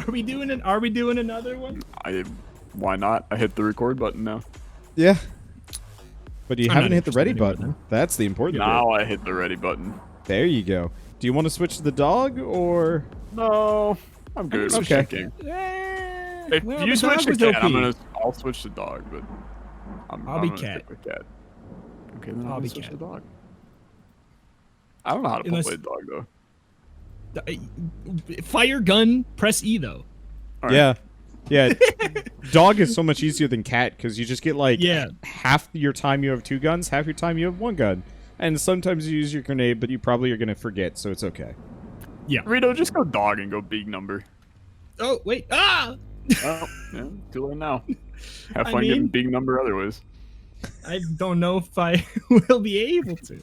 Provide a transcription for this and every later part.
Are we doing another one? Why not? I hit the record button now. Yeah. But you I'm haven't not hit the ready interested button. anymore, That's the important Now bit. I hit the ready button. There you go. Do you want to switch to the dog or? No, I'm good. Okay. Okay. Eh, If well, you the switch dog to was cat, OP. I'll switch to dog, but I'll be gonna cat. stick with cat. Okay, then I'll I'll be switch cat. to dog. I don't know how to Unless- play dog though. Fire gun, press E though. All right. Yeah. Yeah. Dog is so much easier than cat because you just get like half your time you have 2 guns, half your time you have 1 gun. And sometimes you use your grenade, but you probably are going to forget, so it's okay. Yeah. Rito, just go dog and go big number. Oh wait. Ah! Oh, yeah, too late now. Have I fun getting mean- big number otherwise. I don't know if I will be able to.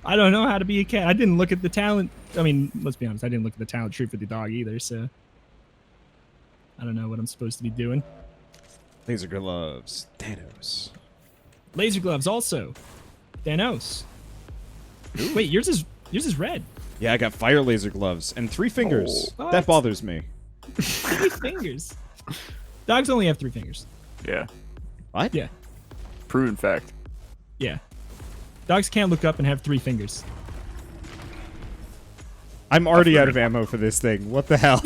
I don't know how to be a cat. I didn't look at the talent. I mean, let's be honest. I didn't look at the talent tree for the dog either, so I don't know what I'm supposed to be doing. Laser gloves. Thanos. Laser gloves also. Thanos. Wait, yours is red. Yeah, I got fire laser gloves and 3 fingers. Oh, That what? bothers me. 3 fingers. Dogs only have 3 fingers. Yeah, What? Yeah. proven fact. Yeah. Dogs can't look up and have 3 fingers. I'm already out of ammo for this thing. What the hell?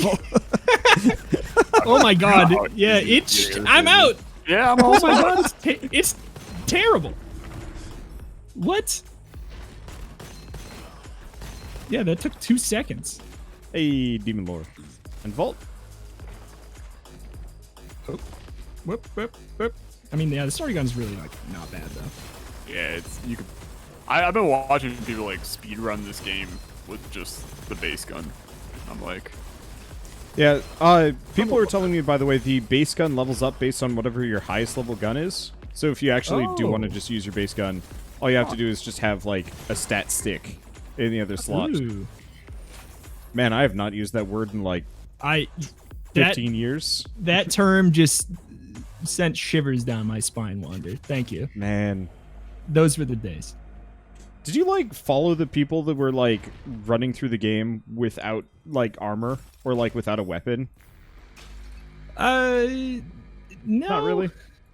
Oh my god. Oh, Yeah, I'm out. Yeah, I'm Oh also my god, it's terrible. What? Yeah, that took 2 seconds. Hey, Demon Lord. And Vault. Whoop, whoop, whoop. I mean, yeah, the story gun's really like not bad though. Yeah, you could. I've been watching people like speed run this game with just the base gun. I'm like, Yeah, people were telling me, by the way, the base gun levels up based on whatever your highest level gun is. So if you actually do want to Oh. just use your base gun, all you have to do is just have, like, a stat stick in the other slot. Ooh. Man, I have not used that word in, like, That 15 years. that term just sent shivers down my spine, Wander. Thank you. Man. Those were the days. Did you, like, follow the people that were, like, running through the game without, like, armor? Or, like, without a weapon? No. Not really?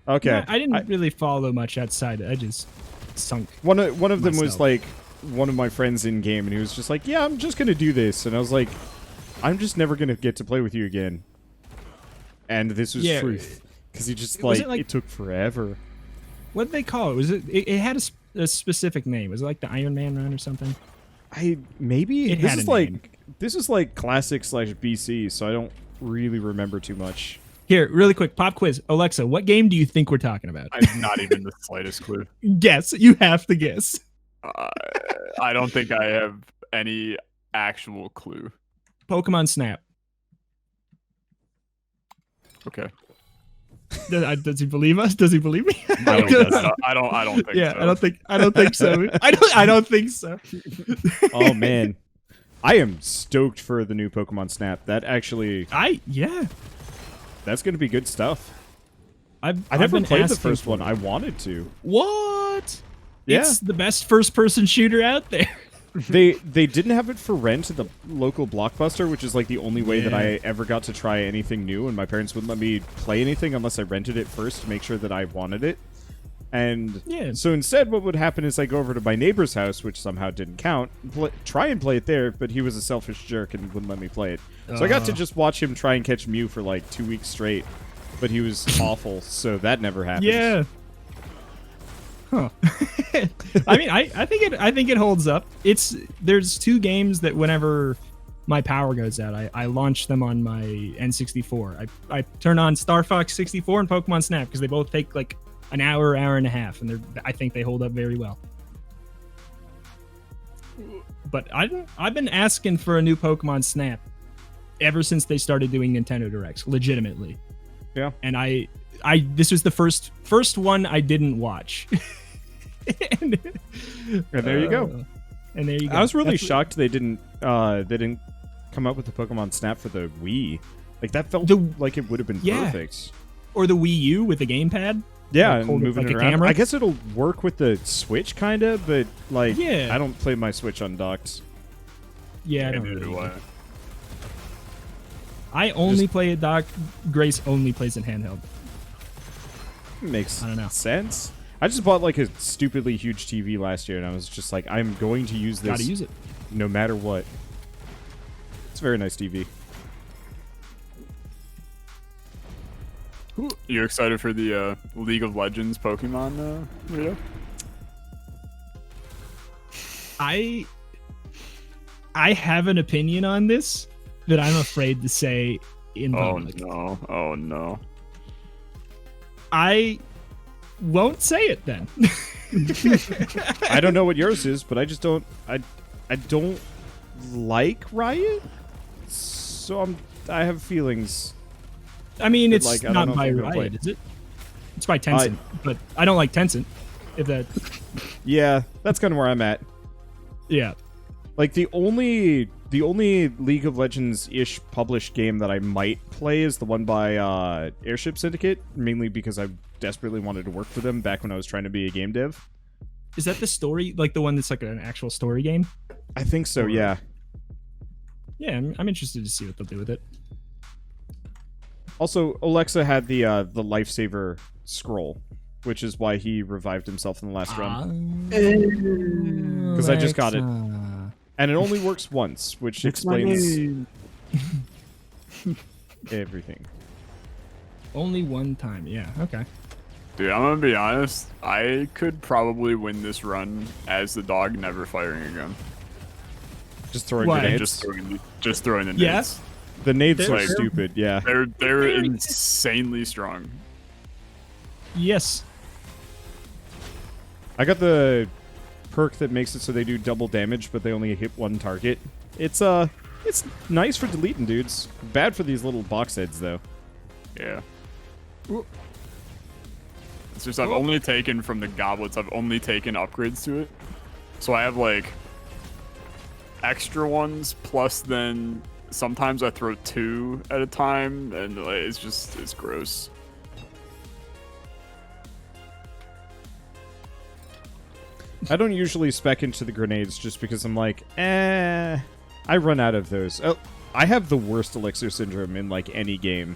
Okay. No, I didn't really follow much outside. I just sunk. One of them was myself. like one of my friends in game, and he was just like, "Yeah, I'm just gonna do this," and I was like, "I'm just never gonna get to play with you again." And this was truth, because he just Was like, it like- it took forever. What did they call it? Was it had a specific name? Was it like the Iron Man run or something? Maybe It this had is a like name. this is like classic / BC, so I don't really remember too much. Here, really quick, pop quiz. Alexa, what game do you think we're talking about? I have not even the slightest clue. Guess. You have to guess. I don't think I have any actual clue. Pokemon Snap. Okay. Does he believe us? Does he believe me? I don't think Yeah, so. I don't think so. I don't think so. Oh man, I am stoked for the new Pokemon Snap. That actually, that's gonna be good stuff. I never been played the asking first for one. it. I wanted to. What? Yeah. It's the best first-person shooter out there. They didn't have it for rent at the local Blockbuster, which is like the only way that Yeah. I ever got to try anything new, and my parents wouldn't let me play anything unless I rented it first to make sure that I wanted it. And Yeah. so instead, what would happen is I go over to my neighbor's house, which somehow didn't count, try and play it there, but he was a selfish jerk and wouldn't let me play it. So I got to just watch him try and catch Mew for like 2 weeks straight, but he was awful, so that never happened. Yeah. Huh. I mean, I think it holds up. There's 2 games that whenever my power goes out, I launch them on my N64. I turn on Star Fox 64 and Pokemon Snap because they both take like an hour and a half, and I think they hold up very well. But I've been asking for a new Pokemon Snap ever since they started doing Nintendo Directs, legitimately. Yeah. And this was the first one I didn't watch. and there you go. And there you go. I was really That's- shocked they didn't come up with the Pokemon Snap for the Wii. Like that felt like it would have been perfect. Or the Wii U with the gamepad. Yeah, Like, and hold it moving like it a around. camera. I guess it'll work with the Switch, kind of, but like, Yeah. I don't play my Switch undocked. Yeah, I Yeah, don't neither really do I. either. I only play it dock. Grace only plays it handheld. Makes I don't know. sense. I just bought like a stupidly huge TV last year, and I was just like, I'm going to use this. Gotta use it. No matter what. It's a very nice TV. You excited for the League of Legends Pokemon, Rito? I have an opinion on this that I'm afraid to say in public. Oh no! Oh no! I won't say it then. I don't know what yours is, but I just don't. I don't like Riot, so I have feelings. I mean, it's like, I don't not know if by I'm gonna play Riot, it. is it? It's by Tencent, but I don't like Tencent. If that, Yeah, that's kind of where I'm at. yeah. Like the only League of Legends ish published game that I might play is the one by Airship Syndicate, mainly because I desperately wanted to work for them back when I was trying to be a game dev. Is that the story, like the one that's like an actual story game? I think so. Yeah. Yeah, I'm interested to see what they'll do with it. Also, Alexa had the lifesaver scroll, which is why he revived himself in the last round. Because I just got it. And it only works once, which explains everything. Only one time, yeah, okay. Dude, I'm gonna be honest. I could probably win this run as the dog, never firing again. Just throwing Why? grenades. Just throwing the nades. Yes. The nades They're- are stupid, yeah. They're insanely strong. Yes. I got the perk that makes it so they do double damage, but they only hit one target. It's nice for deleting dudes. Bad for these little box heads, though. Yeah. It's just I've only taken from the goblets. I've only taken upgrades to it, so I have like extra ones. Plus, then sometimes I throw 2 at a time, and like, it's gross. I don't usually spec into the grenades just because I'm like, I run out of those. Oh, I have the worst elixir syndrome in like any game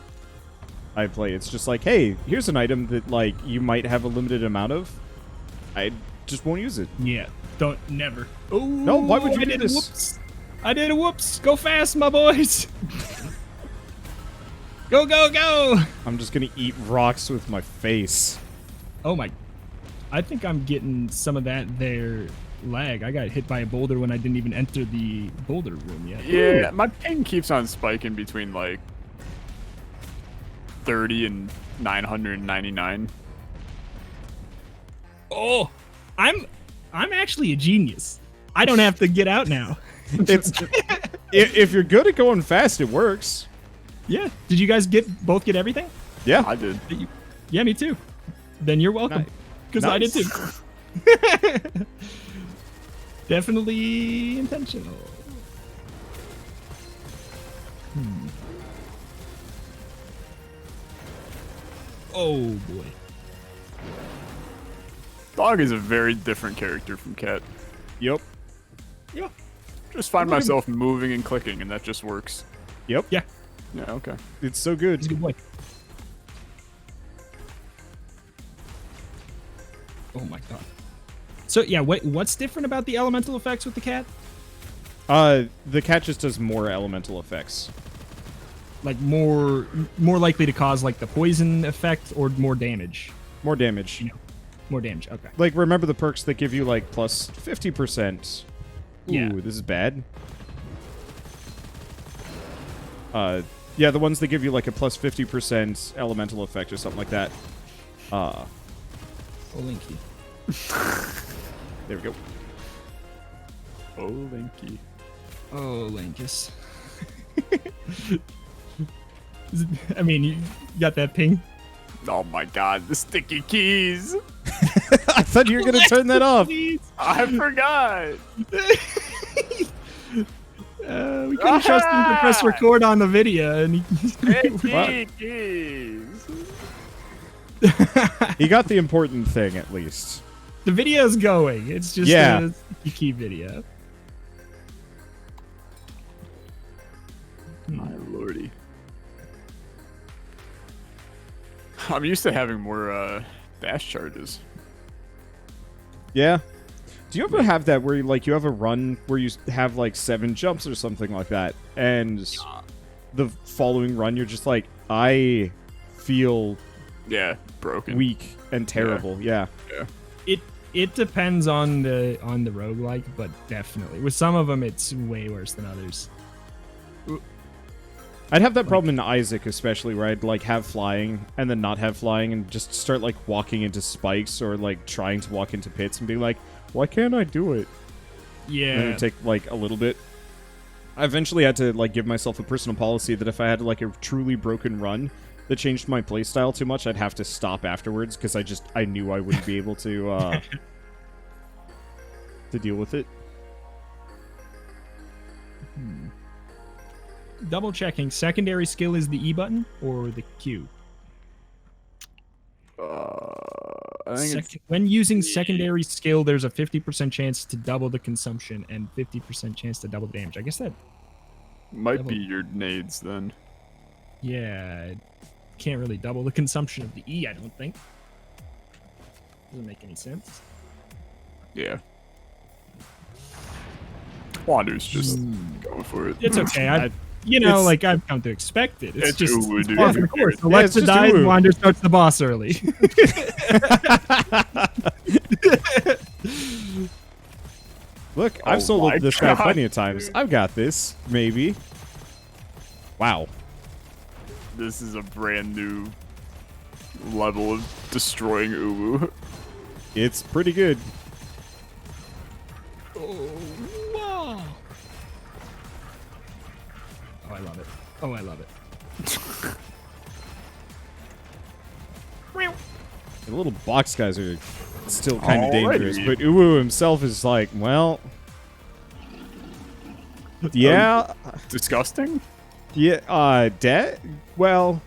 I play. It's just like, hey, here's an item that like you might have a limited amount of. I just won't use it. Yeah. Never. Oh No, why would you I do did this? A whoops. I did a whoops. Go fast, my boys. Go, go, go. I'm just gonna eat rocks with my face. Oh my. I think I'm getting some of that there lag. I got hit by a boulder when I didn't even enter the boulder room yet. Yeah, my ping keeps on spiking between like 30 and 999. Oh, I'm actually a genius. I don't have to get out now. It's if you're good at going fast, it works. Yeah. Did you guys both get everything? Yeah. I did. Yeah, me too. Then you're welcome. Because I did Nice. too. Definitely intentional. Oh boy. Dog is a very different character from Cat. Yep. Yeah. Just find myself moving and clicking, and that just works. Yep. Yeah. Yeah, okay. It's so good. He's a good boy. Oh my god. So yeah, what's different about the elemental effects with the cat? The cat just does more elemental effects. Like more likely to cause like the poison effect or more damage? More damage. You know, more damage. Okay. Like, remember the perks that give you, like, plus 50%? Ooh, Yeah. this is bad. Yeah, the ones that give you, like, a plus 50% elemental effect or something like that. Oh, Linky. There we go. Oh, Linky. Oh, Linkus. I mean, you got that ping? Oh my god, the sticky keys! I thought you were going to turn that off. I forgot! We couldn't trust him to press record on the video, and Sticky keys! He got the important thing, at least. the video's going. It's just Yeah. a key video. My lordy. I'm used to having more dash charges. Yeah. Do you ever have that where you have a run where you have like 7 jumps or something like that, and the following run you're just like, I feel broken, weak and terrible. Yeah. It depends on the roguelike, but definitely with some of them it's way worse than others. I'd have that problem in Isaac, especially, where I'd like have flying and then not have flying and just start like walking into spikes or like trying to walk into pits and being like, why can't I do it? Yeah. And it'd take like a little bit. I eventually had to like give myself a personal policy that if I had like a truly broken run that changed my playstyle too much, I'd have to stop afterwards because I knew I wouldn't be able to deal with it. Double checking. Secondary skill is the E button or the Q? I think it's When using secondary skill, there's a 50% chance to double the consumption and 50% chance to double the damage. I guess that, might be your nades then. yeah, can't really double the consumption of the E, I don't think. Doesn't make any sense. Yeah. Wander's just going for it. It's okay. I've come to expect it. It's just Uwu, dude. par for the course. Yeah, Alexa it's just dies, Uwu. Wander starts the boss early. Look, I've Oh my soloed this guy God, plenty of times. I've got this, maybe. Wow. This is a brand new level of destroying Uwu. It's pretty good. Oh, wow. Oh, I love it. Oh, I love it. The little box guys are still kind of Alrighty. dangerous, but Uwu himself is like, well... Yeah, Disgusting? well...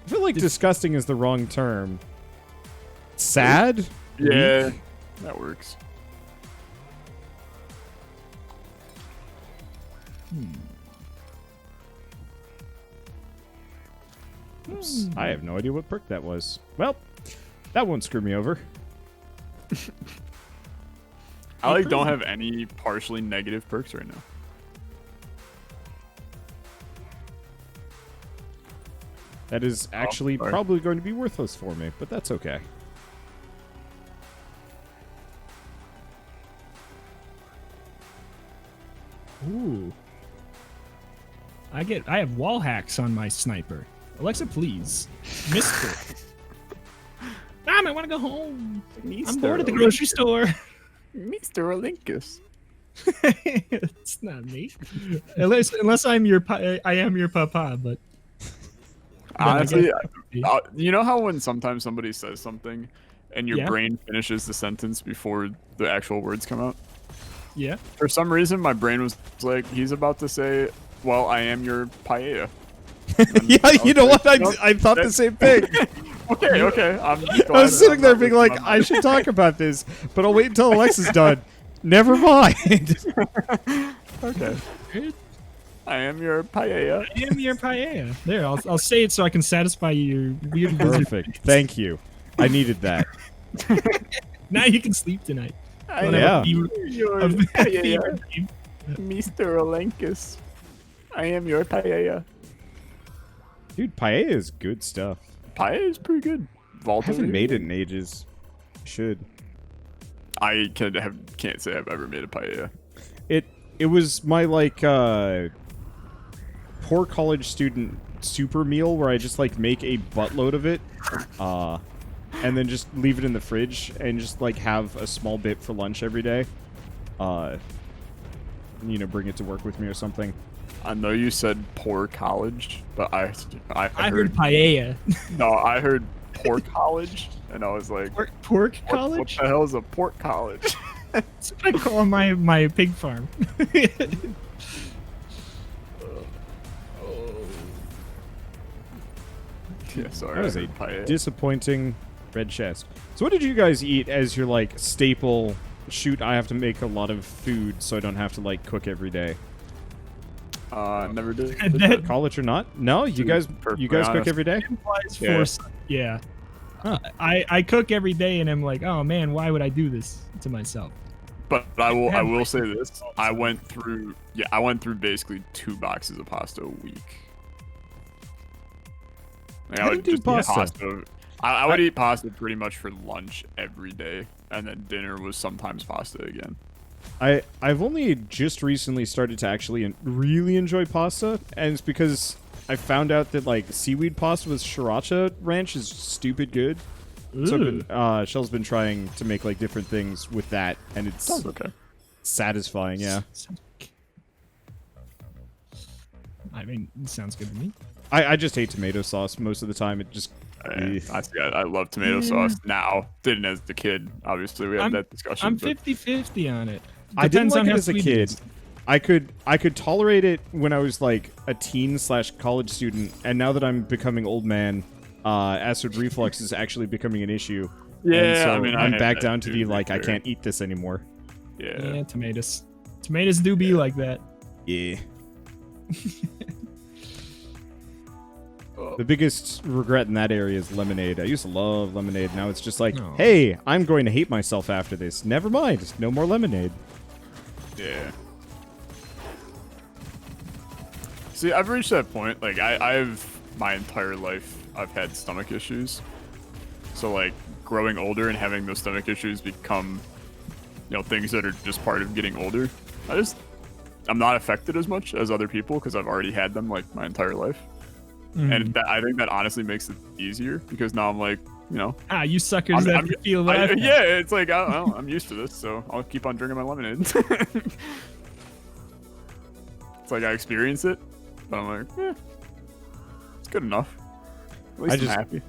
I feel like disgusting is the wrong term. Sad? Yeah, that works. Oops, I have no idea what perk that was. Well, that won't screw me over. I don't have any partially negative perks right now. That is actually sorry. probably going to be worthless for me, but that's okay. Ooh. I have wall hacks on my sniper. Alexa, please. Missed it. Mom, I want to go home. I'm bored at the grocery store. Mr. Olympus. It's not me. Unless I'm I am your papa, but Honestly, guess- you know how when sometimes somebody says something and your Yeah. brain finishes the sentence before the actual words come out? yeah. For some reason, my brain was like, he's about to say, well, I am your paella. Yeah, you know what? Nope, I thought the same thing. Okay. I was sitting there being like, I should talk about this, but I'll wait until Alexa's done. Never mind. Okay. I am your paella. I am your paella. There, I'll say it so I can satisfy your weird wizard. Perfect. Thank you. I needed that. Now you can sleep tonight. I Don't am Yeah. have a fever- your a fever paella. dream. Mr. Olympus. I am your paella. Dude, paella is good stuff. Paella is pretty good. I Vault haven't made it in ages. Should. I can't say I've ever made a paella. It was my like poor college student super meal where I just like make a buttload of it, and then just leave it in the fridge and just like have a small bit for lunch every day. Bring it to work with me or something. I know you said poor college, but I I heard paella. no, I heard pork college, and I was like, Pork what college? the hell is a pork college? That's what I call my pig farm. Yeah, sorry. That was I a heard paella. disappointing red chest. So what did you guys eat as your like staple? Shoot, I have to make a lot of food so I don't have to like cook every day. Never did. That College or not? No, you To be guys perfectly cook honest. every day? implies Yeah. foresight. Yeah. I cook every day, and I'm like, oh man, why would I do this to myself? But I have will like say this. I went through basically 2 boxes of pasta a week. Like, How do you do eat pasta? I would eat pasta pretty much for lunch every day, and then dinner was sometimes pasta again. I've only just recently started to actually really enjoy pasta, and it's because I found out that like seaweed pasta with sriracha ranch is stupid good. So I've been, Shell's been trying to make like different things with that, and it's Sounds okay. satisfying. Yeah, I mean, it sounds good to me. I just hate tomato sauce most of the time. It just I love tomato sauce now. Didn't as a kid. Obviously, we had that discussion. I'm but 50-50 on it. I didn't Depends like on it how as a sweet it kid. is. I could tolerate it when I was like a teen/college student, and now that I'm becoming old man, acid reflux is actually becoming an issue. Yeah, and so I mean, I'm I back have down that to too, the to like be I fair. can't eat this anymore. Yeah. Yeah, tomatoes. Tomatoes do be like that. Yeah. The biggest regret in that area is lemonade. I used to love lemonade. Now it's just like, No. hey, I'm going to hate myself after this. Never mind. No more lemonade. Yeah. See, I've reached that point. Like, I've my entire life, I've had stomach issues. So, like, growing older and having those stomach issues become, things that are just part of getting older. I'm not affected as much as other people because I've already had them, like, my entire life. And I think that honestly makes it easier because now I'm like, You suckers that can feel that. yeah, it's like, I'm used to this, so I'll keep on drinking my lemonade. It's like I experience it, but I'm like, it's good enough. At least I'm happy.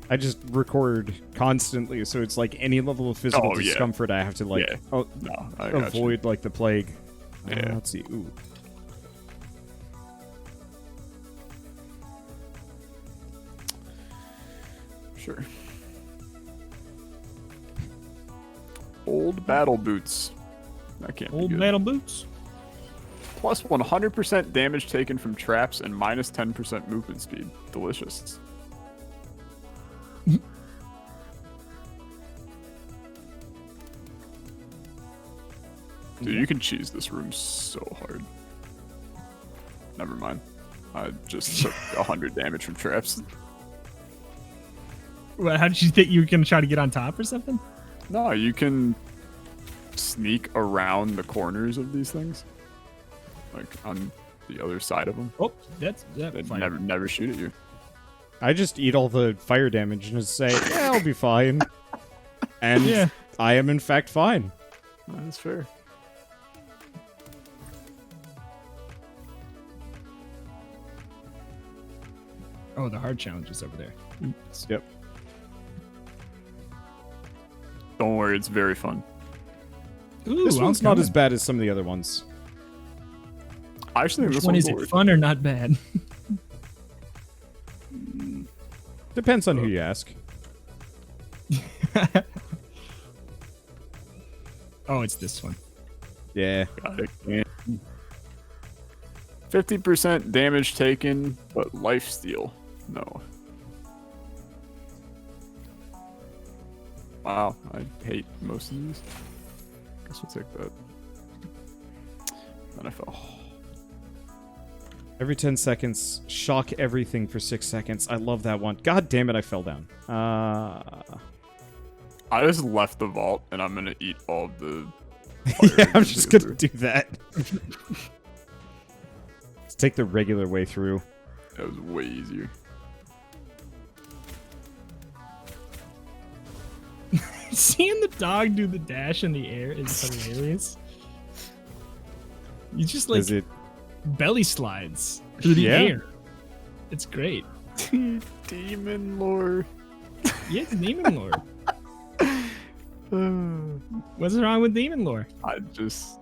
I just record constantly, so it's like any level of physical Oh, yeah. discomfort I have to like No, I got you. avoid like the plague. Yeah. Let's see. Ooh. Sure. Old battle boots. That can't be Old good. metal boots. Plus 100% damage taken from traps and minus 10% movement speed. Delicious. Dude, you can cheese this room so hard. Never mind. I just took 100 damage from traps. What, how did you think you were gonna try to get on top or something? No, you can sneak around the corners of these things. Like on the other side of them. Oh, that's They fine. never shoot at you. I just eat all the fire damage and just say, yeah, I'll be fine. And Yeah. I am in fact fine. That's fair. Oh, the hard challenge is over there. Yep. Don't worry, it's very fun. Ooh, This one's not as coming. bad as some of the other ones. I actually think Which this one one's is it? worth. Fun or not bad? Depends on who you ask. Oh, it's this one. Yeah. Got it. 50% damage taken, but life steal. No. Wow, I hate most of these. Guess we'll take that. Then I fell. Every 10 seconds, shock everything for 6 seconds. I love that one. God damn it, I fell down. I just left the vault, and I'm gonna eat all of the. Yeah, I'm just gonna do that. Let's take the regular way through. That was way easier. Seeing the dog do the dash in the air is hilarious. You just like Is it? belly slides through the Yeah. air. It's great. Demon lore. Yeah, it's Demon Lore. What's wrong with Demon Lore? I just.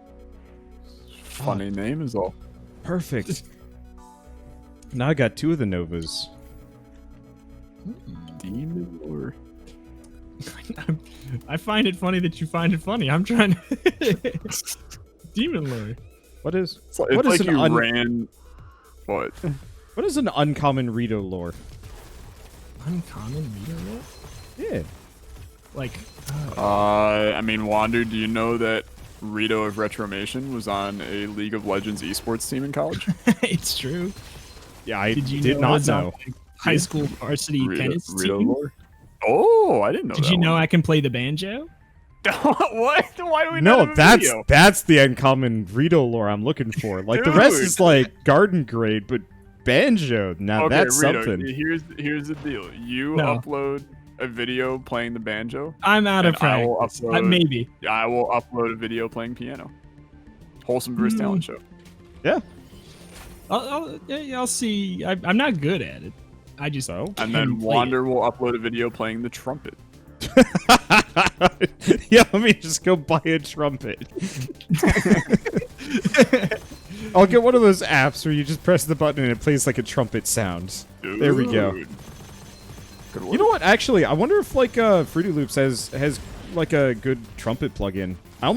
Funny name is all. Perfect. Now I got 2 of the Novas. Demon lore. I find it funny that you find it funny. I'm trying to Demon Lore. What is? It's like, what is an ran. What? What is an uncommon Rito lore? Uncommon meter lore? Yeah. Like, I mean, Wander, do you know that Rito of Retromation was on a League of Legends esports team in college? it's true. Yeah, I Did you did know I not was on know. a high school varsity tennis Rito team? lore? Oh, I didn't know Did that you know one. I can play the banjo? What? Why do we not No, have a that's video? that's the uncommon Rito lore I'm looking for. Like the rest Dude. is like garden grade, but banjo. Now Okay, that's Rito, something. here's the deal. You No. upload a video playing the banjo. I'm out of And I will practice. upload- Maybe. I will upload a video playing piano. Wholesome Verse Talent Show. Yeah. I'll see. I'm not good at it. I just So? And can then play Wander will upload a video playing the trumpet. Yeah, let me just go buy a trumpet. I'll get one of those apps where you just press the button and it plays like a trumpet sound. There we go. Dude. Good work. You know what? Actually, I wonder if like Fruity Loops has like a good trumpet plugin. I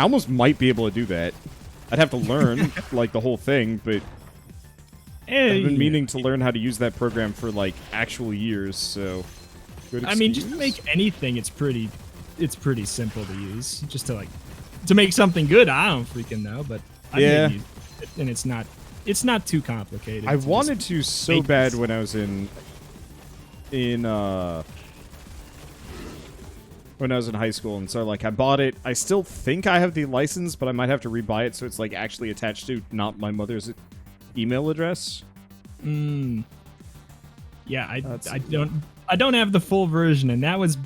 almost might be able to do that. I'd have to learn like the whole thing, but Hey, I've been meaning to learn how to use that program for like actual years. So, good I mean, just to excuse. make anything, it's pretty simple to use. Just to make something good, I don't freaking know, but I Yeah. use it, and it's not too complicated. I to just wanted to so make bad this. when I was in high school, and so like I bought it. I still think I have the license, but I might have to rebuy it so it's like actually attached to not my mother's email address. Yeah, That's- I don't have the full version, and that was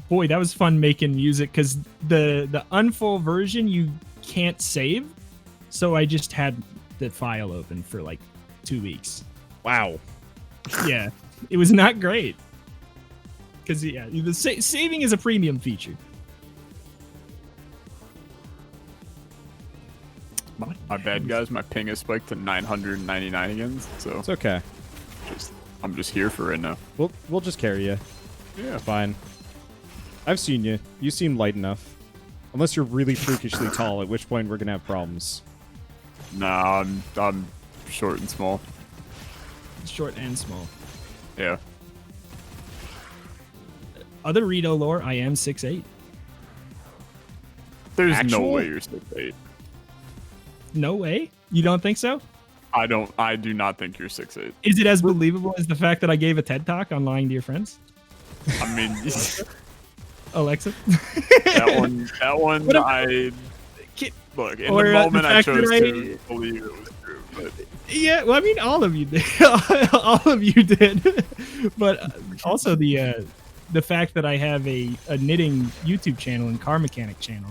fun making music because the unfull version you can't save, so I just had the file open for like 2 weeks. Wow. Yeah, it was not great because the saving is a premium feature. My bad, guys. My ping has spiked to 999 again, so It's okay. I'm just here for right now. We'll just carry you. Yeah. Fine. I've seen you. You seem light enough. Unless you're really freakishly tall, at which point we're gonna have problems. Nah, I'm short and small. Short and small. Yeah. Other Rito lore, I am 6'8". There's no Actual? way you're 6'8". No way? You don't think so? I do not think you're 6'8". Is it as believable as the fact that I gave a TED Talk on lying to your friends? I mean, Alexa? that one, What if- I Ki- look in or, the the moment I fact chose that to believe it was true. But Yeah, well, I mean, all of you did. All of you did. But also the fact that I have a knitting YouTube channel and car mechanic channel.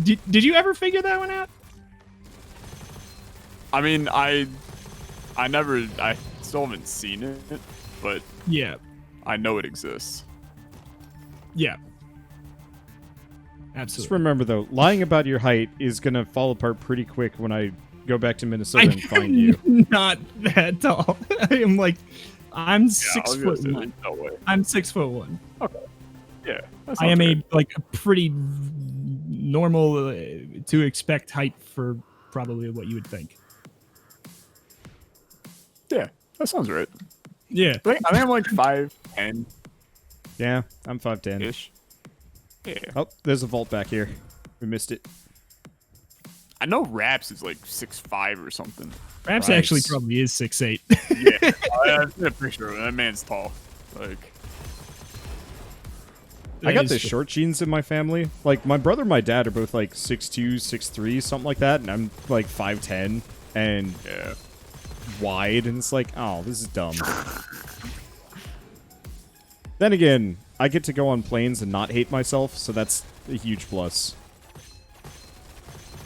Did you ever figure that one out? I mean, I still haven't seen it, but Yeah. I know it exists. Yeah. Just Absolutely. remember though, lying about your height is gonna fall apart pretty quick when I go back to Minnesota and find you. Not that tall. I'm Yeah, six I was gonna foot say, one. there's no way. I'm 6'1". Yeah, that I am sounds a pretty normal to expect height for probably what you would think. Yeah, that sounds right. Yeah. I think I'm like 5'10" Yeah, I'm 5'10". ish. Yeah, Oh, there's a vault back here. We missed it. I know Raps is like 6'5" or something. Perhaps Christ. actually probably is 6'8". Yeah, I've seen a picture of him. That man's tall. Like, I got That the is true. short genes in my family. Like, my brother and my dad are both like 6'2", 6'3", something like that, and I'm like 5'10", and yeah. wide, and it's like, oh, this is dumb. Then again, I get to go on planes and not hate myself, so that's a huge plus.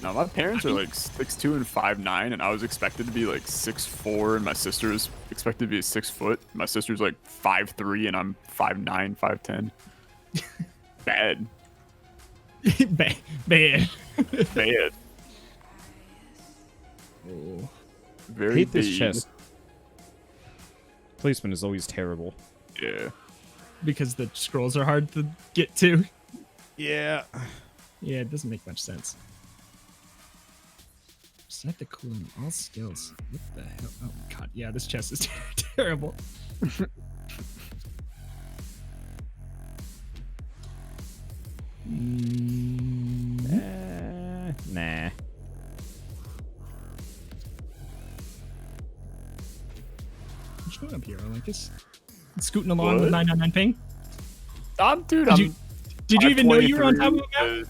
No, my parents are like 6'2" and 5'9", and I was expected to be like 6'4", and my sister was expected to be 6 foot. My sister's like 5'3", and I'm 5'9", 5'10". Bad. Bad. Bad. Very Hate this bad. chest. Placement is always terrible. Yeah. Because the scrolls are hard to get to. Yeah. Yeah, it doesn't make much sense. Set the cooling all skills. What the hell? Oh god, yeah, this chest is terrible. Nah. What's going up here? I like this. Scooting along with What? 999 ping. Dude, Did you even know you were on top of a map?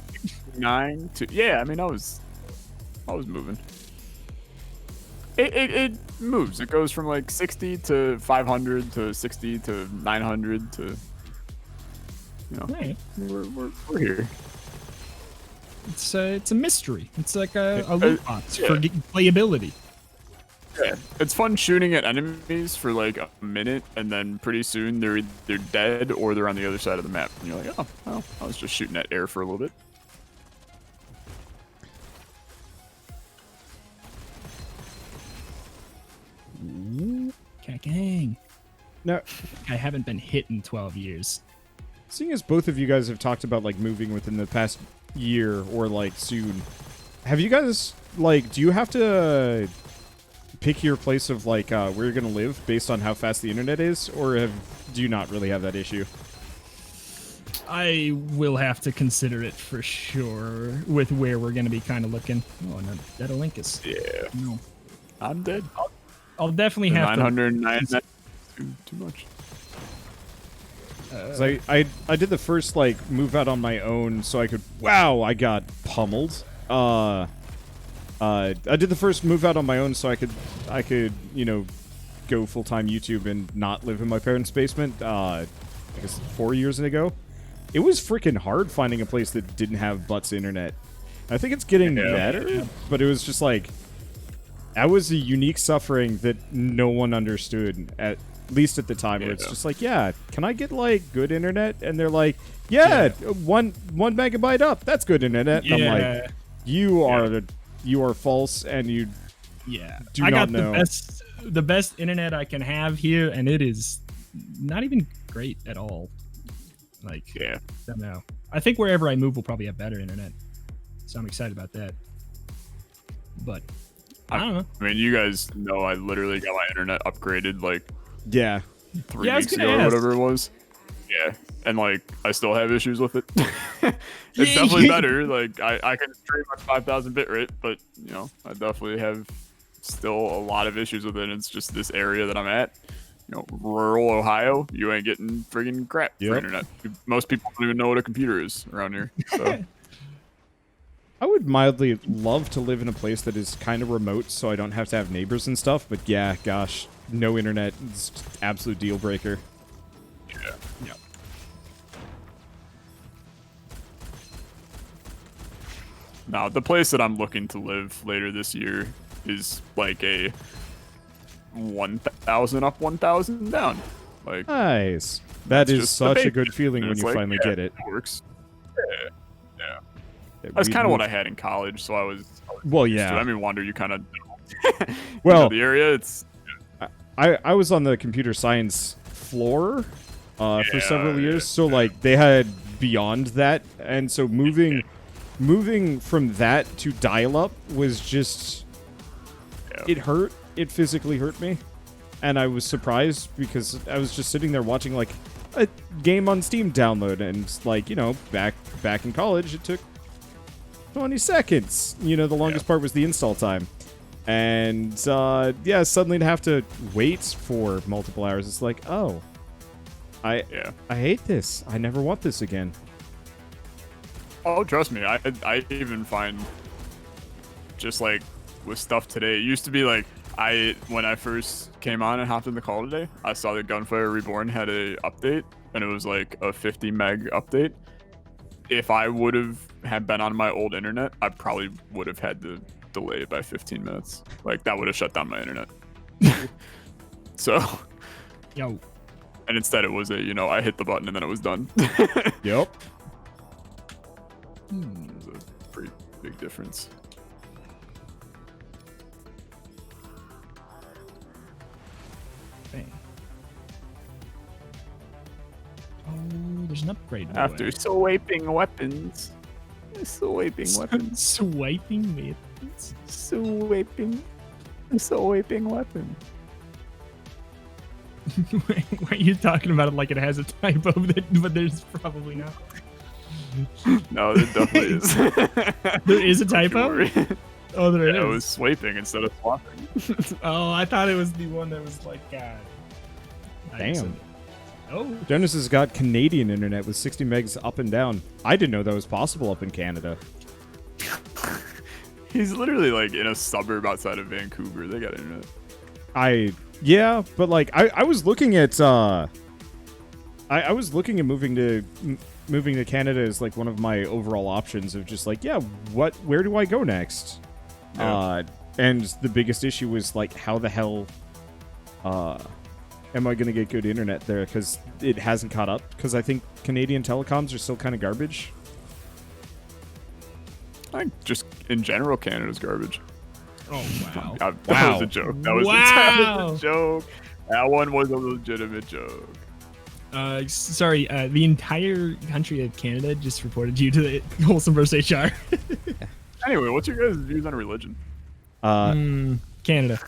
9 to yeah. I mean, I was moving. It moves. It goes from like 60 to 500 to 60 to 900 to, you know, Right. we're here. It's a mystery. It's like a loot box yeah. for playability. Yeah, it's fun shooting at enemies for like a minute, and then pretty soon they're either dead or they're on the other side of the map, and you're like, oh, well, I was just shooting at air for a little bit. Gang. Now, I haven't been hit in 12 years. seeing as both of you guys have talked about like moving within the past year or like soon, have you guys like, do you have to pick your place of like where you're gonna live based on how fast the internet is, or do you not really have that issue? I will have to consider it for sure with where we're going to be kind of looking. Oh, no, Dead Olympus. Yeah, No. I'm dead. I'll definitely have 909. Too much. So I did the first like move out on my own so I could. Wow, I got pummeled. I did the first move out on my own so I could you know go full time YouTube and not live in my parents' basement. I guess 4 years ago. It was freaking hard finding a place that didn't have butts internet. I think it's getting better, but it was just like that was a unique suffering that no one understood, at least at the time. Where it's just like, yeah, can I get like good internet? And they're like, yeah, 1 megabyte up, that's good internet. And I'm like, you are false, and you do I not got know. the best internet I can have here, and it is not even great at all. Like, I don't know. I think wherever I move will probably have better internet, so I'm excited about that. But I don't know. I mean, you guys know I literally got my internet upgraded like 3 I was weeks gonna ago or ask. whatever it was. Yeah, and like I still have issues with it. It's definitely better. Like I can stream at 5,000 bitrate, but you know I definitely have still a lot of issues with it. It's just this area that I'm at. You know, rural Ohio, you ain't getting friggin' crap for internet. Most people don't even know what a computer is around here. So. I would mildly love to live in a place that is kind of remote so I don't have to have neighbors and stuff, but yeah, gosh, no internet is absolute deal breaker. Yeah. Now, the place that I'm looking to live later this year is like a 1,000 up, 1,000 down. Like Nice. That is such a good feeling when it's you like, finally get it. It works. Yeah. That's kind of what I had in college, so I was well, used to yeah. it. I mean, Wander, you kind of well, the area. It's I was on the computer science floor for several years, so like they had beyond that, and so moving from that to dial-up was just it hurt. It physically hurt me, and I was surprised because I was just sitting there watching like a game on Steam download, and like, you know, back in college it took 20 seconds. You know, the longest part was the install time. And suddenly to have to wait for multiple hours, it's like, oh, I hate this. I never want this again. Oh, trust me, I even find just like with stuff today, it used to be like when I first came on and hopped in the call today, I saw that Gunfire Reborn had a update, and it was like a 50 meg update. If I would have been on my old internet, I probably would have had to delay it by 15 minutes. Like that would have shut down my internet. So, and instead it was I hit the button and then it was done. Yep. It was a pretty big difference. Bang. Oh, there's an upgrade. After swiping weapons. Swiping weapons. Swiping weapons. Sweeping weapon. Why are you talking about it like it has a typo, but there's probably not. No, there definitely is. There is a typo? Don't you worry. Oh, there is. Yeah, it was swiping instead of swapping. Oh, I thought it was the one that was like, Damn. Oh. Jonas has got Canadian internet with 60 megs up and down. I didn't know that was possible up in Canada. He's literally like in a suburb outside of Vancouver. They got internet. Yeah, but like I was looking at I was looking at moving to Canada as like one of my overall options of just like, yeah, where do I go next? Yeah. And the biggest issue was like, how the hell am I going to get good internet there? Because it hasn't caught up. Because I think Canadian telecoms are still kind of garbage. I think just in general, Canada's garbage. Oh, wow. That was a joke. That was Wow. a joke. That one was a legitimate joke. Sorry, the entire country of Canada just reported you to the Wholesome vs. HR. Anyway, what's your guys' views on religion? Canada.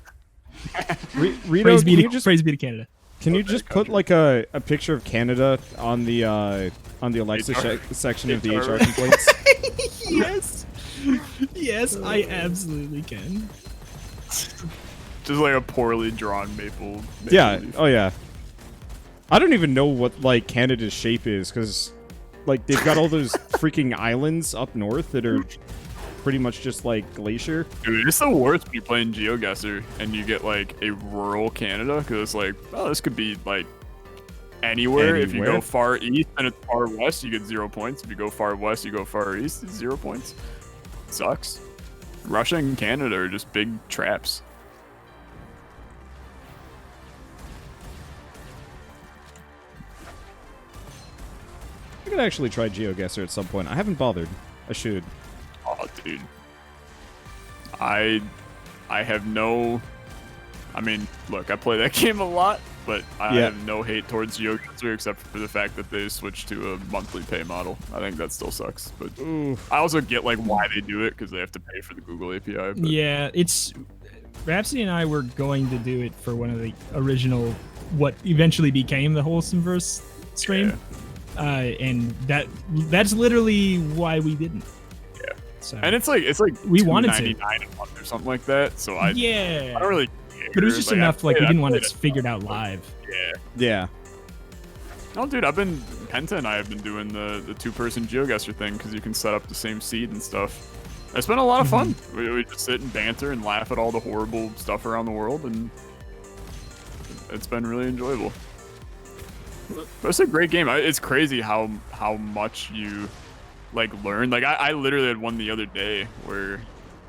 Rito, Praise be can to Canada. you just put like a picture of Canada on the Alexa section of the HR complaints? Yes. Yes, I absolutely can. Just like a poorly drawn maple Yeah. leaf. Oh yeah. I don't even know what like Canada's shape is because like they've got all those freaking islands up north that are pretty much just like glacier. Dude, it's the worst when you're playing GeoGuessr and you get like a rural Canada because it's like, oh, this could be like anywhere. If you go far east and it's far west, you get 0 points. If you go far west, you go far east, it's 0 points. Sucks. Russia and Canada are just big traps. I could actually try GeoGuessr at some point. I haven't bothered. I should. Oh, dude. I have no... I mean, look, I play that game a lot, but I have no hate towards GeoGuessr except for the fact that they switched to a monthly pay model. I think that still sucks, but I also get like why they do it because they have to pay for the Google API. But Yeah, it's... Rhapsody and I were going to do it for one of the original, what eventually became the Wholesome Verse stream. Yeah. And that's literally why we didn't. Yeah. So, and it's like we wanted to. $2.99 a month or something like that. So I don't really care. But it was just enough, like, we didn't want it figured out live. Yeah. Yeah. No, dude, Penta and I have been doing the 2-person GeoGuessr thing because you can set up the same seed and stuff. It's been a lot of fun. We just sit and banter and laugh at all the horrible stuff around the world, and it's been really enjoyable. But it's a great game. It's crazy how much you like learn. Like I literally had one the other day where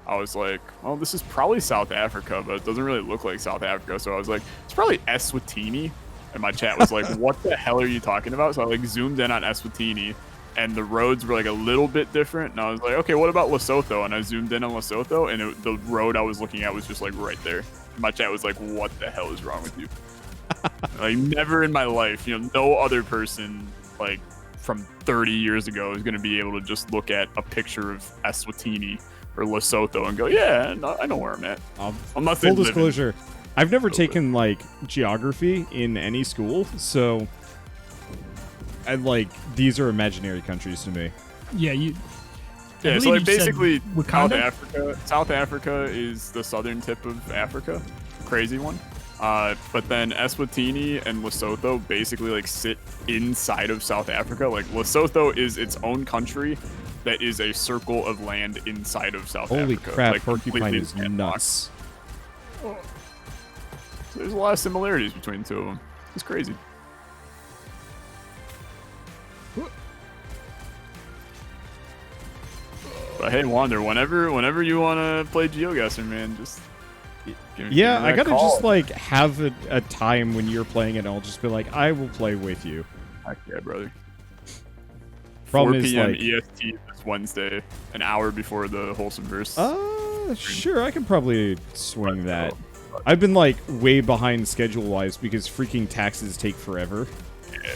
I was like, "Oh, this is probably South Africa, but it doesn't really look like South Africa." So I was like, "It's probably Eswatini," and my chat was like, "What the hell are you talking about?" So I like zoomed in on Eswatini, and the roads were like a little bit different. And I was like, "Okay, what about Lesotho?" And I zoomed in on Lesotho, and the road I was looking at was just like right there. My chat was like, "What the hell is wrong with you?" Like never in my life, no other person like from 30 years ago is going to be able to just look at a picture of Eswatini or Lesotho and go, yeah, I know where I'm at. I'm not Full disclosure, I've never taken like geography in any school, so these are imaginary countries to me. Yeah, Yeah, so like basically Wakanda? South Africa is the southern tip of Africa. Crazy one. But then Eswatini and Lesotho basically like sit inside of South Africa. Like Lesotho is its own country that is a circle of land inside of South Africa. Holy crap, like, Porcupine is completely nuts. So there's a lot of similarities between the two of them. It's crazy. But hey, Wander, whenever you want to play GeoGuessr, man, just give me I that gotta call. just like have a time when you're playing it, and I'll just be like, I will play with you. Heck yeah, brother. Problem 4 is p.m. like, EST this Wednesday, an hour before the Wholesome Verse. sure, I can probably swing that. I've been like way behind schedule wise because freaking taxes take forever. Yeah.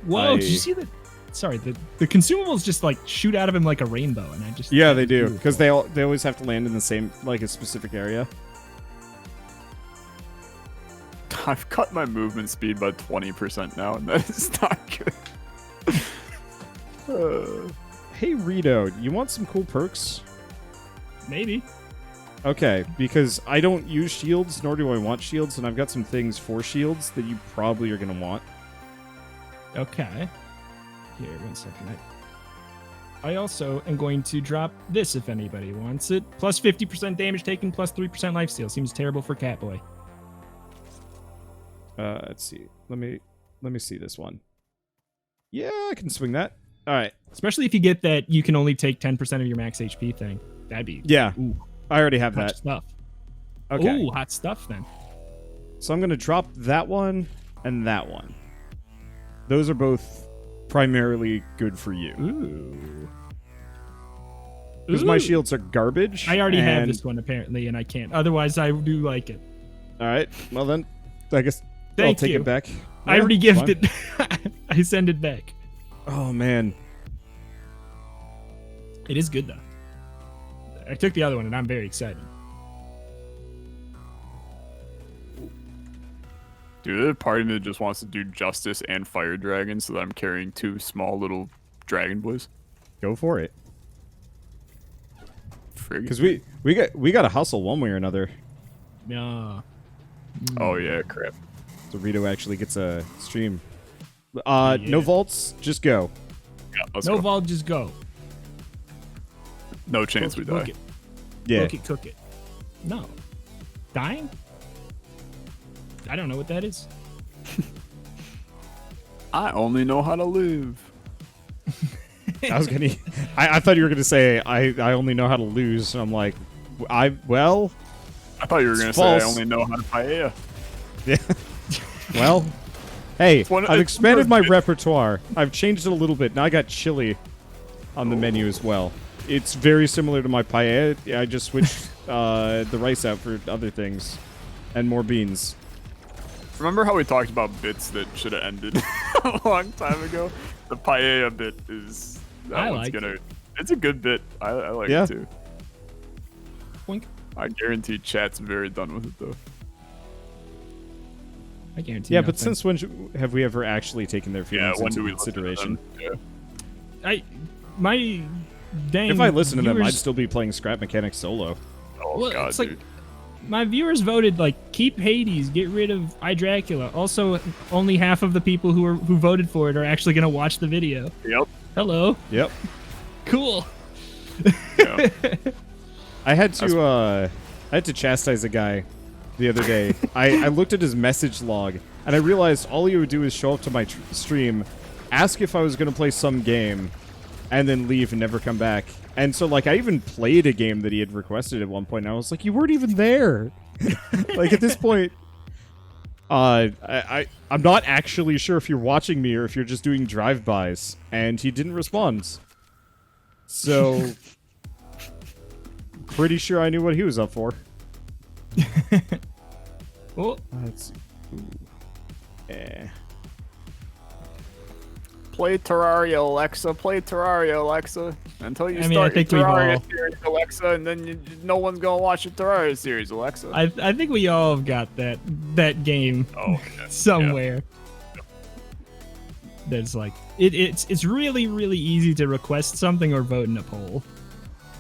Whoa, did you see that? sorry, the consumables just like shoot out of him like a rainbow, and I just Yeah, they do, because they always have to land in the same, like, a specific area. I've cut my movement speed by 20% now, and that is not good. Hey, Rito, you want some cool perks? maybe. Okay, because I don't use shields, nor do I want shields, and I've got some things for shields that you probably are going to want. Okay. Here, 1 second. I also am going to drop this if anybody wants it. Plus 50% damage taken, plus 3% lifesteal. Seems terrible for Catboy. Let's see. Let me see this one. Yeah, I can swing that. All right. Especially if you get that you can only take 10% of your max HP thing. That'd be Yeah. ooh, I already have hot that. stuff. Okay. Ooh, hot stuff then. So I'm going to drop that one and that one. Those are both primarily good for you. Ooh. Because my shields are garbage. I already have this one apparently, and I can't. Otherwise, I do like it. All right. Well then, I guess I'll Thank take you. it back. I Yeah, already it's gifted fine. it. I send it back. Oh man. It is good though. I took the other one, and I'm very excited. Dude, there's a part of me that just wants to do Justice and Fire Dragon so that I'm carrying 2 small little dragon boys. Go for it. Because Because we got to hustle one way or another. Yeah. Oh yeah, crap. So Rito actually gets a stream. No vaults, just go. Yeah, let's No go. vault, just go. No chance we Cook die. it. Yeah. Cook it. No. Dying? I don't know what that is. I only know how to live. I was gonna. I thought you were gonna say I only know how to lose. And I'm like, well. I thought you were gonna It's say I false. only know how to paella. Yeah. Well, hey, one- I've it's expanded my perfect. repertoire. I've changed it a little bit. Now I got chili on the menu as well. It's very similar to my paella. I just switched the rice out for other things and more beans. Remember how we talked about bits that should have ended a long time ago? The paella bit is. I That one's like gonna. It's a good bit. I like Yeah. it too. Boink. I guarantee chat's very done with it though. I guarantee. Yeah, but nothing. since when have we ever actually taken their Yeah, feelings when into do we listen to consideration? them? Yeah. my dang. If I listen to them, I'd viewers- still be playing Scrap Mechanics solo. Oh Well, god, it's like dude. my viewers voted like keep Hades, get rid of iDracula. Also, only half of the people who voted for it are actually gonna watch the video. Yep. Hello. Yep. Cool. Yeah. I had to chastise a guy the other day. I looked at his message log and I realized all he would do is show up to my stream, ask if I was going to play some game, and then leave and never come back. And so like I even played a game that he had requested at one point, and I was like, you weren't even there. Like at this point, I'm not actually sure if you're watching me or if you're just doing drive-bys, and he didn't respond. So pretty sure I knew what he was up for. Well, Let's see. Ooh. Yeah. Play Terraria, Alexa. Play Terraria, Alexa. Until you I mean, I start your think we've Terraria all- series, Alexa, and then no one's gonna watch the Terraria series, Alexa. I think we all have got that game Oh, yeah. somewhere. That's like it's really easy to request something or vote in a poll.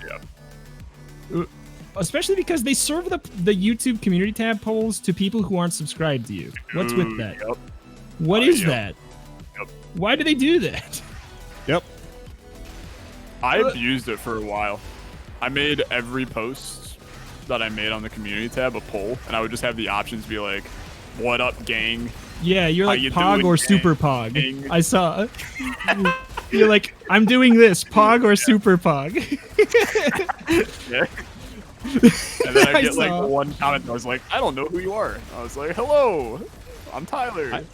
Yeah. Especially because they serve the YouTube community tab polls to people who aren't subscribed to you. What's with Ooh, that? Yep. What is yep. that? Yep. Why do they do that? Yep. I abused it for a while. I made every post that I made on the community tab a poll, and I would just have the options be like, "What up, gang?" Yeah, you're How like you Pog doing, or gang? Super Pog. Gang. I saw. You're like, I'm doing this, Pog or Super Pog. Yeah. And then I I get like saw. one comment that was like, "I don't know who you are." I was like, "Hello, I'm Tyler."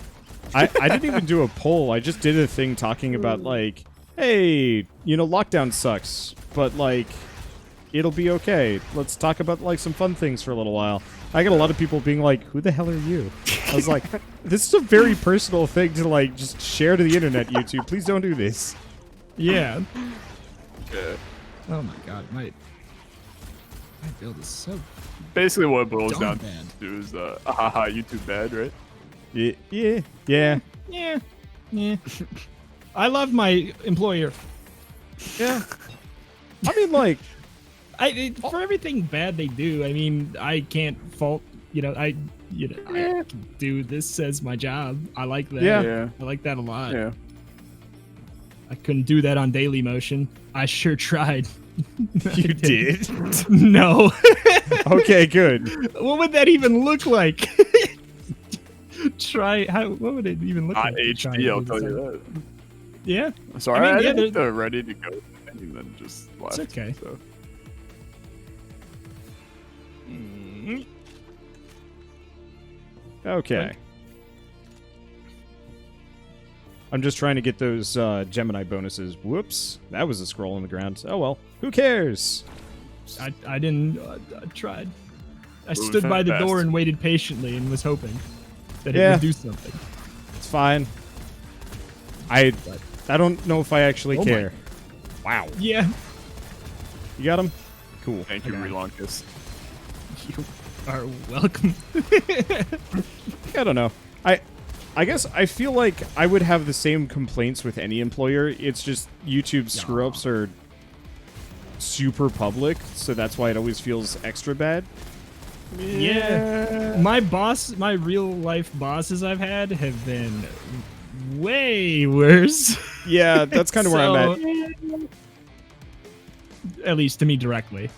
I didn't even do a poll. I just did a thing talking about like, hey, lockdown sucks, but like, It'll be okay. Let's talk about like some fun things for a little while. I get a lot of people being like, who the hell are you? I was like, this is a very personal thing to like just share to the internet, YouTube. Please don't do this. Yeah. Yeah. Oh my god, my build is so Basically, what it boils Darn down bad. to is, haha, YouTube bad, right? Yeah. yeah. I love my employer. Yeah. I mean, like, For everything bad they do, I mean, I can't fault. I can do this as my job. I like that. Yeah. I like that a lot. Yeah. I couldn't do that on Daily Motion. I sure tried. you did? No. Okay, good. What would that even look like? What would it even look Not like? to try and HD, I'll do tell this? you that. Yeah. Sorry, I mean, yeah, think they're ready to go. And then just left. It's okay. So. Okay. I'm just trying to get those Gemini bonuses. Whoops. That was a scroll on the ground. Oh well. Who cares? I didn't. I tried. I Moving stood by the fast. door and waited patiently and was hoping that it Yeah. would do something. It's fine. I don't know if I actually Oh my- care. Wow. Yeah. You got him? Cool. Thank you, Okay. Relonkus. You are welcome. I don't know. I guess I feel like I would have the same complaints with any employer. It's just YouTube screw-ups are super public, so that's why it always feels extra bad. Yeah. My real life bosses I've had have been way worse. Yeah, that's kind of where I'm at. At least to me directly.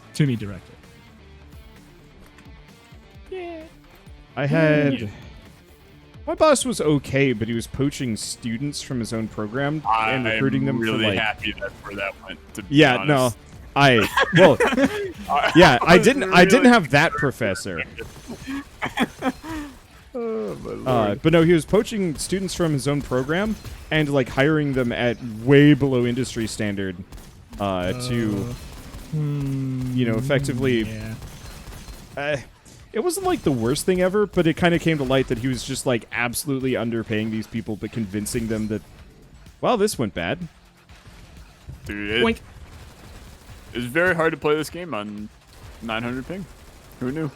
Yeah. I had... My boss was okay, but he was poaching students from his own program and recruiting them really for like... happy that's where that went. To be Yeah, honest. no. I didn't have that professor. Oh, my lord. But no, he was poaching students from his own program and like hiring them at way below industry standard to effectively Yeah. it wasn't like the worst thing ever, but it kind of came to light that he was just like absolutely underpaying these people but convincing them that, well, this went bad. Dude, Boink. it's very hard to play this game on 900 ping. Who knew?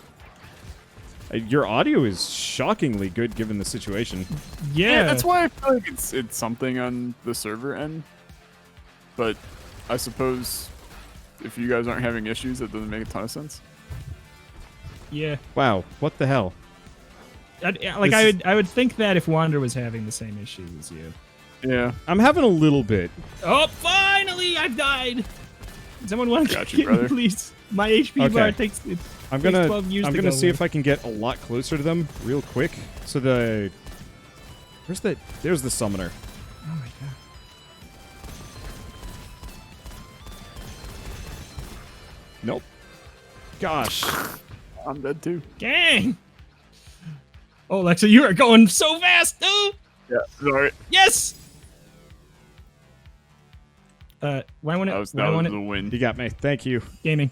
Your audio is shockingly good given the situation. Yeah. That's why I feel like it's something on the server end. But I suppose if you guys aren't having issues, that doesn't make a ton of sense. Yeah. Wow, what the hell? I would think that if Wander was having the same issue as you. Yeah. I'm having a little bit. Oh, finally, I've died. Someone want to Got you, get me, brother. please? My HP Okay. bar takes. I'm takes gonna 12 years I'm to gonna go see away. if I can get a lot closer to them real quick. So there's the summoner. Oh my god. Nope. Gosh. I'm dead too. Gang. Oh, Alexa, you are going so fast, dude. Yeah. Sorry. Yes. Why won't it? That was Why won't the it? win. You got me. Thank you. Gaming.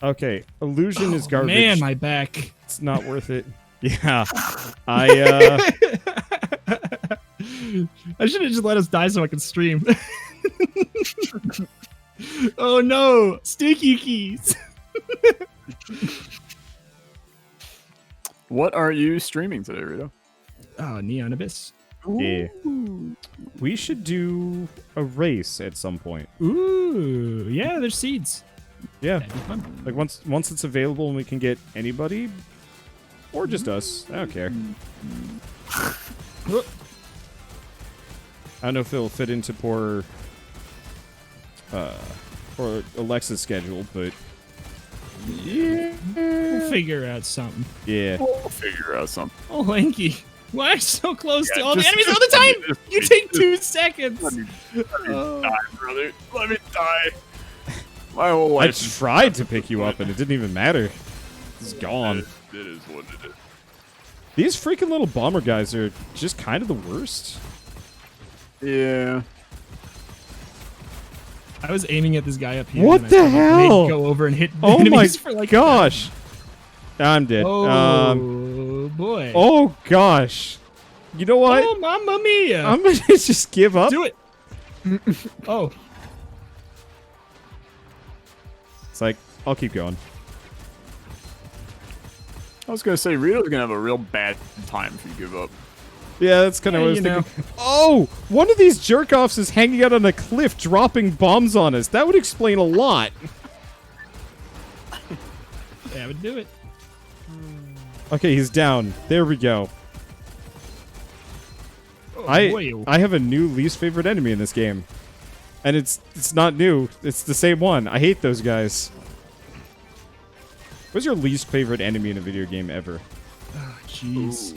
Okay. Illusion is Oh, garbage. man, my back. It's not worth it. Yeah. I I should have just let us die so I could stream. Oh no, sticky keys. What are you streaming today, Rito? Oh, Neon Abyss. yeah. We should do a race at some point. Ooh, yeah, there's seeds. Yeah. That'd be fun. Like once it's available and we can get anybody or just us. I don't care. I don't know if it'll fit into poor Alexa's schedule, but Yeah, we'll figure out something. yeah. We'll figure out something. Oh, Lanky, why so close to Yeah, all the just- enemies all just the let me- time? just You let me- take just- 2 seconds. Let me Oh. die, brother. Let me die. My whole I life. tried to pick you up and it didn't even matter. It's gone. It is what it is. These freaking little bomber guys are just kind of the worst. Yeah. I was aiming at this guy up here. What and the I made hell? Go over and hit Oh my enemies for like gosh. I'm dead. Oh boy. Oh gosh. You know what? Oh, mamma mia. I'm gonna just give up. Do it. Oh. It's like, I'll keep going. I was gonna say Rito's gonna have a real bad time if you give up. Yeah, that's kind of Yeah, what I was you know. thinking. Oh, one of these jerk-offs is hanging out on a cliff dropping bombs on us. That would explain a lot. That would do it. Okay, he's down. There we go. Oh, I boy. have a new least favorite enemy in this game. And it's not new. It's the same one. I hate those guys. What's your least favorite enemy in a video game ever? Oh, jeez.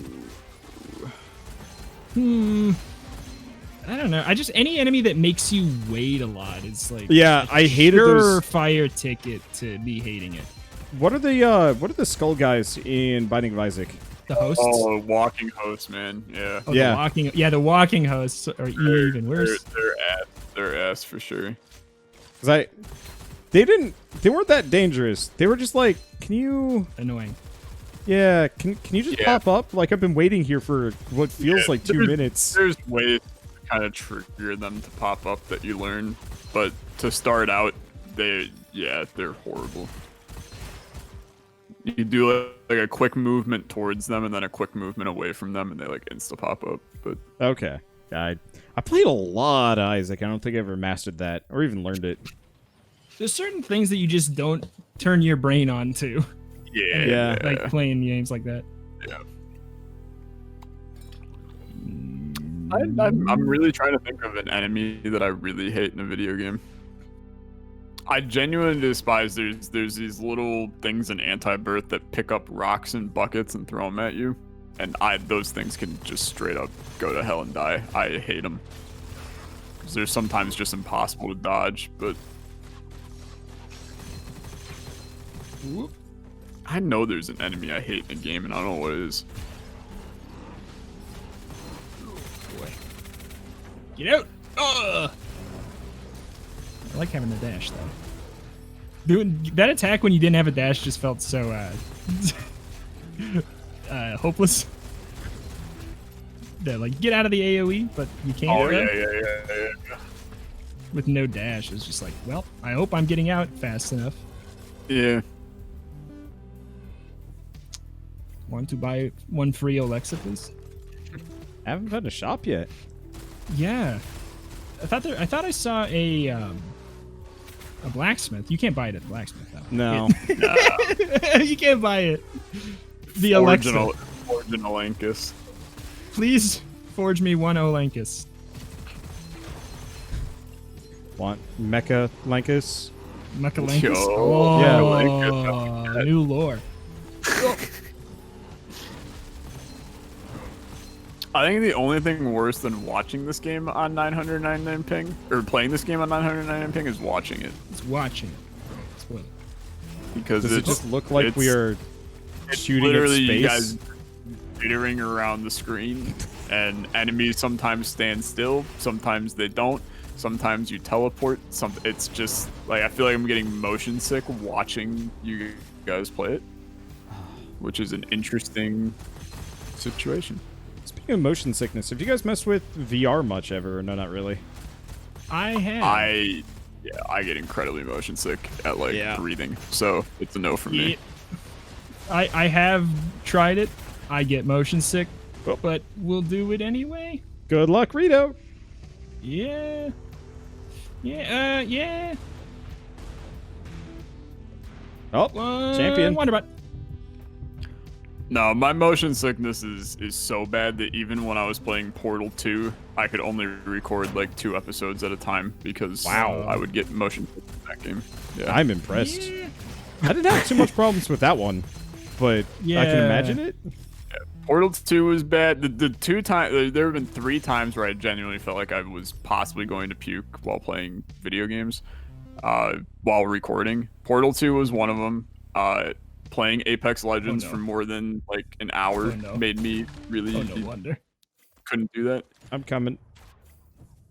I don't know. Any enemy that makes you wait a lot is like Yeah, I hated those. surefire ticket to me hating it. What are the skull guys in Binding of Isaac? The hosts. Oh, walking host, man. Yeah. Oh, yeah. The walking hosts are even worse. They're ass for sure. Cause they weren't that dangerous. They were just like, can you? Annoying. Yeah, can you just Yeah. pop up? Like I've been waiting here for what feels like 2 minutes. There's ways to kind of trigger them to pop up that you learn, but to start out, they're horrible. You do like a quick movement towards them and then a quick movement away from them, and they like insta pop up. But Okay, I played a lot of Isaac. I don't think I ever mastered that or even learned it. There's certain things that you just don't turn your brain on to, Yeah. like playing games like that. Yeah. I'm really trying to think of an enemy that I really hate in a video game. I genuinely despise there's these little things in Anti-Birth that pick up rocks and buckets and throw them at you, and those things can just straight up go to hell and die. I hate them because they're sometimes just impossible to dodge. But I know there's an enemy I hate in a game, and I don't know what it is. Boy. Get out! Ugh! I like having the dash though. Doing that attack when you didn't have a dash just felt so hopeless. Yeah, like get out of the AoE, but you can't. Oh do yeah, that. yeah. With no dash, it's just like, well, I hope I'm getting out fast enough. Yeah. Want to buy one free Alexa, please? I haven't found a shop yet. Yeah, I thought I saw a blacksmith. You can't buy it at the blacksmith though. No. You can't buy it. The Alexa. Original Ankus. Please forge me one Olankus. Want Mecha Lankus? Mechalankus. Yo. Oh, Yeah. Olankus. New lore. I think the only thing worse than watching this game on 999 ping, or playing this game on 999 ping, is watching it. It's watching. Spoiler. Because Does it it's just look like we are it's shooting at literally space? you guys jittering around the screen, and enemies sometimes stand still, sometimes they don't, sometimes you teleport. It's just like I feel like I'm getting motion sick watching you guys play it, which is an interesting situation. Speaking of motion sickness, have you guys messed with VR much ever? Or no, not really. I have. I get incredibly motion sick at like breathing, so it's a no for me. I have tried it. I get motion sick, but we'll do it anyway. Good luck, Rito. Yeah. Yeah. Oh, champion. Wonderbot. No, my motion sickness is so bad that even when I was playing Portal 2, I could only record like 2 episodes at a time because I would get motion sick in that game. Yeah. I'm impressed. Yeah. I didn't have too much problems with that one, but I can imagine it. Portal 2 was bad. The 2 times, there have been 3 times where I genuinely felt like I was possibly going to puke while playing video games, while recording. Portal 2 was one of them. Playing Apex Legends for more than like an hour made me really no wonder. couldn't do that. I'm coming.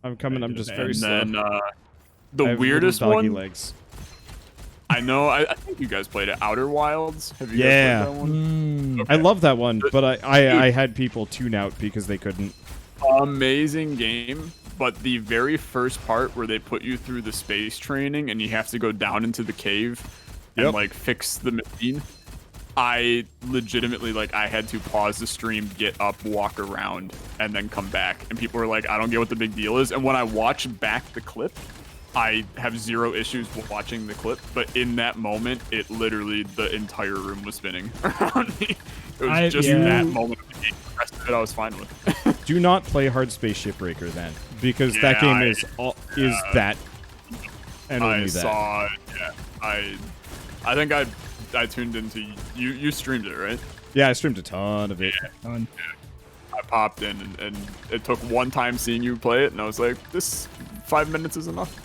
I'm just very slow. And then The I have little weirdest doggy one. legs. I know. I think you guys played it. Outer Wilds. Have you Yeah. guys played that one? Mm. I love that one, but I had people tune out because they couldn't. Amazing game. But the very first part where they put you through the space training and you have to go down into the cave and Yep. like fix the machine, I legitimately I had to pause the stream, get up, walk around, and then come back. And people were like, I don't get what the big deal is. And when I watch back the clip, I have zero issues with watching the clip. But in that moment, it literally, the entire room was spinning around me. It was just that moment of the game. The rest of it I was fine with. Do not play Hard Space Shipbreaker then, because that game is that and only I that. saw, I think I tuned into you streamed it, right? Yeah, I streamed a ton of it. Fun. I popped in and it took one time seeing you play it, and I was like, this 5 minutes is enough.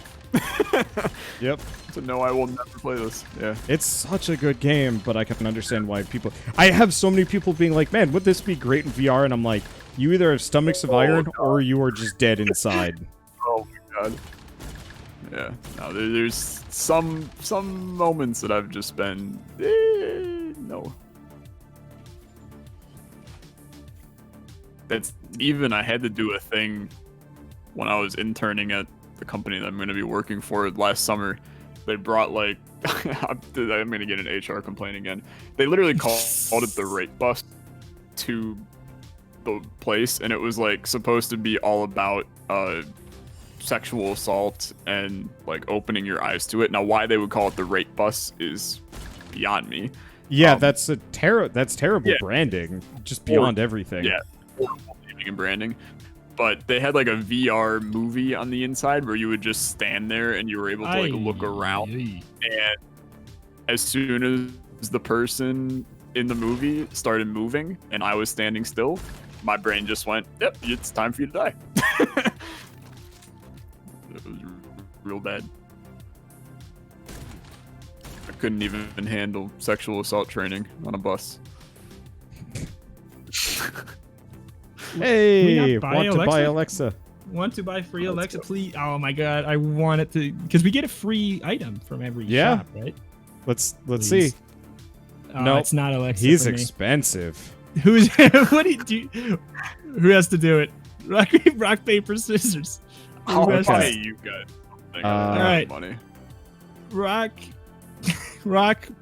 Yep. So no, I will never play this. Yeah. It's such a good game, but I can understand why people... I have so many people being like, man, would this be great in VR? And I'm like, you either have stomachs of iron or you are just dead inside. Oh my god. Yeah. No, there's some moments that I've just been no. That's even I had to do a thing when I was interning at the company that I'm going to be working for last summer. They brought I'm going to get an HR complaint again. They literally called it the rape bus to the place, and it was supposed to be all about sexual assault and opening your eyes to it. Now, why they would call it the rape bus is beyond me. Yeah, that's terrible yeah. branding, just beyond everything. Yeah, horrible naming and branding. But they had a VR movie on the inside where you would just stand there and you were able to look around. And as soon as the person in the movie started moving and I was standing still, my brain just went, yep, it's time for you to die. It was real bad. I couldn't even handle sexual assault training on a bus. Hey, buy want to Alexa? buy Alexa? Want to buy free Alexa, please? Oh my god, I want it to, because we get a free item from every shop, right? Let's Please. see. Oh, No, it's not Alexa. He's for me. expensive. Who's what do you do? Who has to do it? Rock paper scissors. I'll Who has to- pay you guys. All right. Money. rock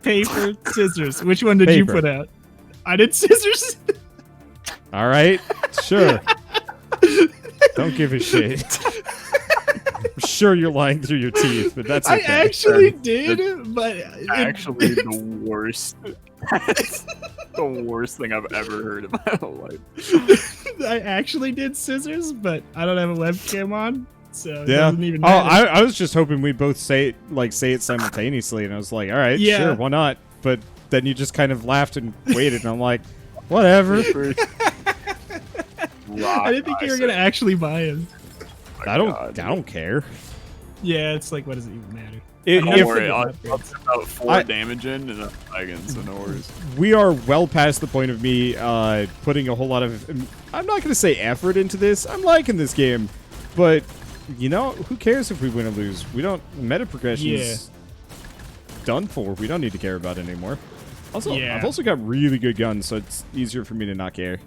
paper scissors. Which one did you Paper. put out? I did scissors. All right, sure. Don't give a shit. I'm sure you're lying through your teeth, but that's I okay. actually did, but Actually, the worst. The worst thing I've ever heard in my whole life. I actually did scissors, but I don't have a webcam on, so it Yeah. doesn't even Oh, matter. I was just hoping we both say it simultaneously, and I was like, all right, Yeah. sure, why not? But then you just kind of laughed and waited, and I'm like, whatever. I didn't think you were gonna actually buy him. I don't care. Yeah, it's like, what does it even matter? Don't If worry, I'll put about 4 damage in and I'm lagging, so no worries. we are well past the point of me putting a whole lot of, I'm not going to say effort into this. I'm liking this game, but who cares if we win or lose? We don't. Meta progression's done for. We don't need to care about it anymore. Also, Yeah. I've also got really good guns, so it's easier for me to not care.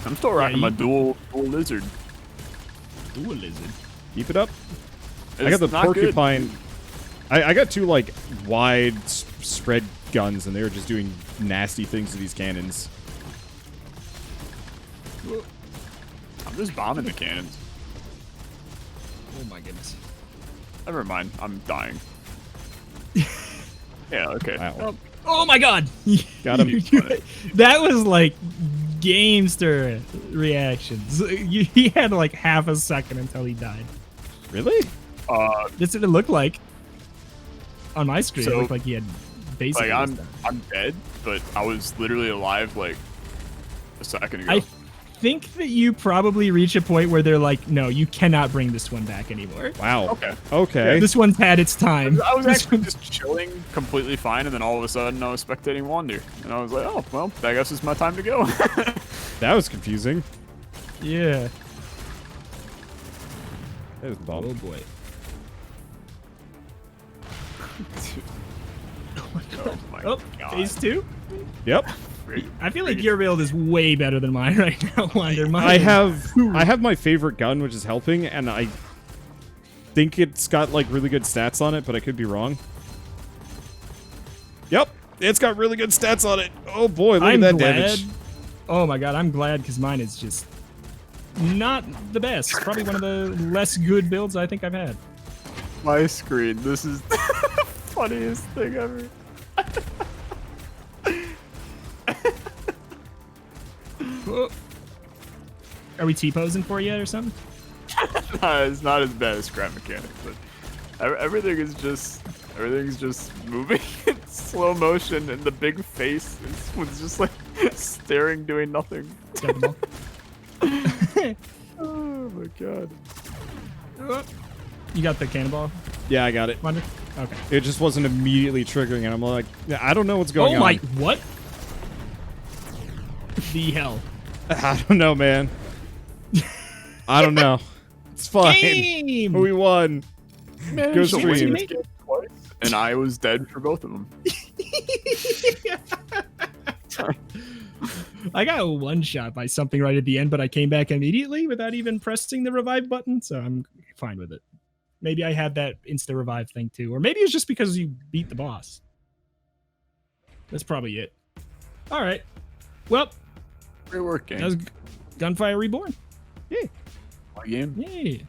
I'm still rocking my dual lizard. Dual lizard. Keep it up. I It's got the not good. porcupine. I got two wide spread guns, and they were just doing nasty things to these cannons. I'm just bombing the cannons. Oh my goodness. Never mind, I'm dying. Yeah, okay. Wow. Oh my god! Got him. That was gamester reactions. He had half a second until he died. Really? That's what it looked like on my screen. So, it looked like he had basically. I'm dead, but I was literally alive a second ago. I think that you probably reach a point where they're like, no, you cannot bring this one back anymore. Wow. Okay. Okay. This one's had its time. I was actually just chilling completely fine, and then all of a sudden I was spectating Wander. And I was like, oh, well, I guess it's my time to go. That was confusing. Yeah. That was Oh bum. boy. Oh my Oh, god. phase 2? Yep. I feel like your build is way better than mine right now, Wonder. I have my favorite gun, which is helping, and I think it's got like really good stats on it, but I could be wrong. Yep, it's got really good stats on it. Oh boy, look at that damage. Oh my god, I'm glad because mine is just not the best. Probably one of the less good builds I think I've had. My screen. This is the funniest thing ever. Are we T-posing for you or something? Nah, it's not as bad as Scrap Mechanic, but everything's just moving in slow motion, and the big face was just like staring, doing nothing. Got the ball. Oh my god. You got the cannonball, Yeah, I got it. Wonder? Okay. It just wasn't immediately triggering, and I'm like, I don't know what's going Oh on. my, what? The hell. I don't know, man. I don't know. It's fine. Game! We won. Man, Go so stream. wait, twice, and I was dead for both of them. I got one shot by something right at the end, but I came back immediately without even pressing the revive button, so I'm fine with it. Maybe I had that insta revive thing too, or maybe it's just because you beat the boss. That's probably it. All right. Well, Great work, game. that was Gunfire Reborn. My game. Yay.